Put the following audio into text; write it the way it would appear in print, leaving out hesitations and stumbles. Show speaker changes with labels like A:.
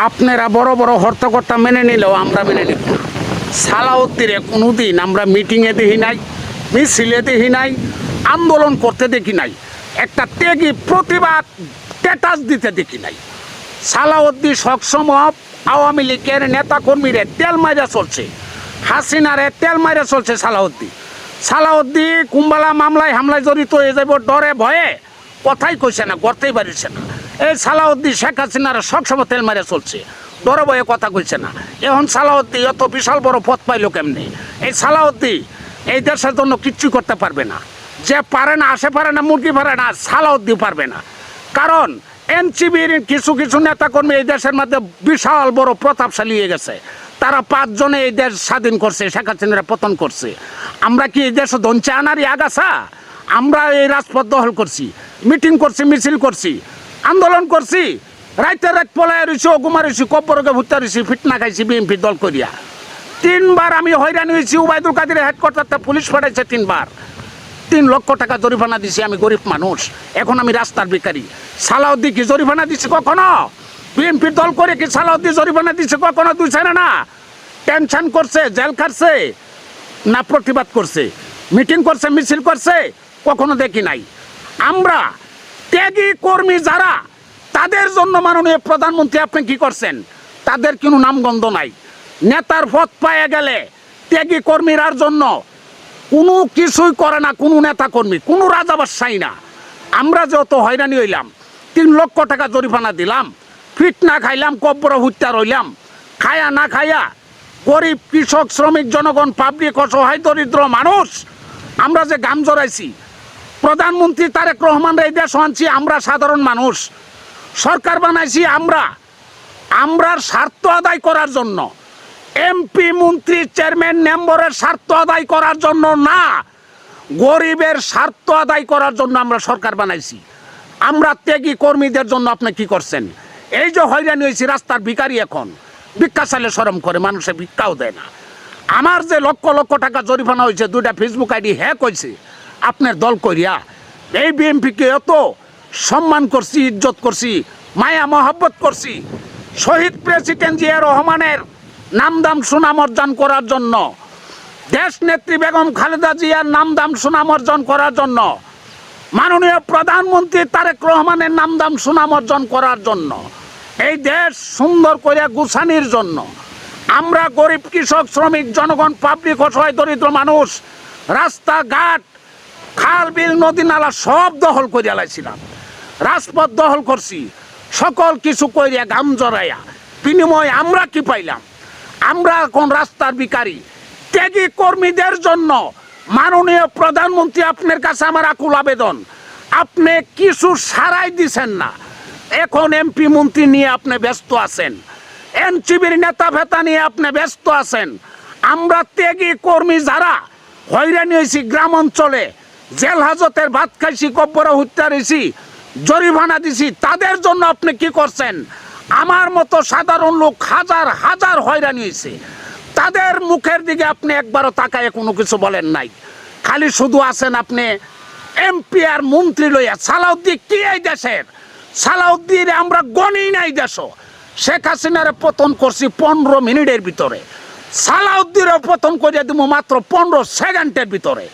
A: আপনারা বড় বড় হর্তাকর্তা মেনে নিলেও আমরা মেনে নিব না। সালাউদ্দিনে কোনোদিন আমরা মিটিংয়ে দেখি নাই, মিছিলে দেখি নাই, আন্দোলন করতে দেখি নাই, একটা ত্যাগী প্রতিবাদ স্ট্যাটাস দিতে দেখি নাই। সালাউদ্দিন সবসময় আওয়ামী লীগের নেতাকর্মীরে তেল মাইরা চলছে, হাসিনারে তেল মাইরা চলছে। সালাউদ্দিন কুম্বালা মামলায় হামলায় জড়িত হয়ে যাব ডরে ভয়ে কথাই কইছে না, করতেই পারিছে না। এই সালাউদ্দিন শেখ হাসিনারা সবসময় তেল মারে চলছে, ডরে ভয়ে কথা কইছে না। এখন সালাউদ্দিন এত বিশাল বড় পথ পাইলো কেমনি? এই সালাউদ্দিন এই দেশের জন্য কিচ্ছু করতে পারবে না। যে পারে না, আসে পারে না, মুরগি পারে না, সালাউদ্দিন পারবে না। কারণ এনসিবির কিছু কিছু নেতাকর্মী এই দেশের মধ্যে বিশাল বড় প্রতাপশালী হয়ে গেছে। তারা 5 জনে এই দেশ স্বাধীন করছে, শেখ হাসিনারা পতন করছে। আমরা কি এই দেশ ধনচে আনারই আগাছা? আমরা এই রাজপথ দখল করছি, মিটিং করছি, মিছিল করছি, আন্দোলন করছি, রাইতে রাত পলায় রয়েছি, অগুমা রয়েছি, কব্বরকে ভুত্তা রয়েছি, ফিটনা খাইছি বিএনপি দল করিয়া। 3 বার আমি হয়রানি হয়েছি। উবায়দুল কাদের হেডকোয়ার্টারতে পুলিশ পাঠাইছে 3 বার। 3 লক্ষ টাকা জরিমানা দিছি। আমি গরিব মানুষ, এখন আমি রাস্তার ভিখারি। সালাউদ্দিন কি জরিমানা দিছে কখনো? বিএনপির দল করে কি সালাউদ্দিন জরিমানা দিছে কখনো? দিছে না। টেনশন করছে, জেল খাটছে না প্রতিবাদ করছে, মিটিং করছে, মিছিল করছে? কখনো দেখি নাই। আমরা ত্যাগী কর্মী যারা, তাদের জন্য মাননীয় প্রধানমন্ত্রী আপনি কি করছেন? তাদের কোনো নামগন্ধ নাই। নেতার পদ পায়ে গেলে ত্যাগী কর্মীরার জন্য কোনো কিছুই করে না কোনো নেতা কর্মী, কোনো রাজাবাসাই না। আমরা যত হয়রানি হইলাম, 3 লক্ষ টাকা জরিমানা দিলাম, ফিট না খাইলাম, কব্বর হত্যা রইলাম, খায়া না খায়া গরিব কৃষক শ্রমিক জনগণ পাবলিক অসহায় দরিদ্র মানুষ আমরা যে গাম জড়াইছি। প্রধানমন্ত্রী তারেক রহমান এই দেশ আনছি আমরা, সাধারণ মানুষ সরকার বানাইছি আমরা স্বার্থ আদায় করার জন্য। এমপি মন্ত্রী চেয়ারম্যান মেম্বারের স্বার্থ আদায় করার জন্য না, গরিবের স্বার্থ আদায় করার জন্য আমরা সরকার বানাইছি। আমরা ত্যাগী কর্মীদের জন্য আপনি কি করছেন? এই যে হয়রানি হয়েছি, রাস্তার ভিখারি, এখন ভিক্ষা চাইলে শরম করে, মানুষে ভিক্ষাও দেয় না। আমার যে লক্ষ লক্ষ টাকা জরিমানা হয়েছে, 2টা ফেসবুক আইডি হ্যাক হয়েছে আপনার দল করিয়া। এই বিএনপিকে এত সম্মান করছি, ইজ্জত করছি, মায়া মহব্বত করছি। শহীদ প্রেসিডেন্ট জিয়া রহমানের নামদাম সুনাম অর্জন করার জন্য, দেশ নেত্রী বেগম খালেদা জিয়ার নামদাম সুনাম অর্জন করার জন্য, মাননীয় প্রধানমন্ত্রী তারেক রহমানের নামদাম সুনাম অর্জন করার জন্য, এই দেশ সুন্দর করে গুছানির জন্য আমরা গরিব কৃষক শ্রমিক জনগণ পাবলিক অসহায় দরিদ্র মানুষ রাস্তাঘাট খাল বিল নদী নালা সব দখল করিয়া লাইছিলাম, রাজপথ দখল করছি, সকল কিছু করিয়া গাম জড়াইয়া। বিনিময় আমরা কি পাইলাম? আমরা এখন রাস্তার ভিখারি। ত্যাগী কর্মীদের জন্য মাননীয় প্রধানমন্ত্রী আপনার কাছে আমার আকুল আবেদন, আপনি কিছু সারাই দিছেন না। এখন এমপি মন্ত্রী নিয়ে আপনি ব্যস্ত আছেন, এনসিবির নেতা ফেতা নিয়ে আপনি ব্যস্ত আছেন। আমরা ত্যাগী কর্মী যারা হয়রানি হয়েছি, গ্রাম অঞ্চলে জেল হাজতের ভাত খাইছি, কব্বরে হত্যা রয়েছি, জরিমানা দিছি, তাদের জন্য আপনি কি করছেন? আমার মতো সাধারণ লোক হাজার হাজার হয়রানি হয়েছে, তাদের মুখের দিকে আপনি একবারও তাকায় কোনো কিছু বলেন নাই। খালি শুধু আছেন আপনি এমপি আর মন্ত্রী লইয়া। সালাউদ্দিন কি এই দেশের? সালাউদ্দিন আমরা গণি নাই দেশ। শেখ হাসিনারে পতন করছি 15 মিনিটের ভিতরে, সালাউদ্দিনও পতন করিয়া দিব মাত্র 15 সেকেন্ডের ভিতরে।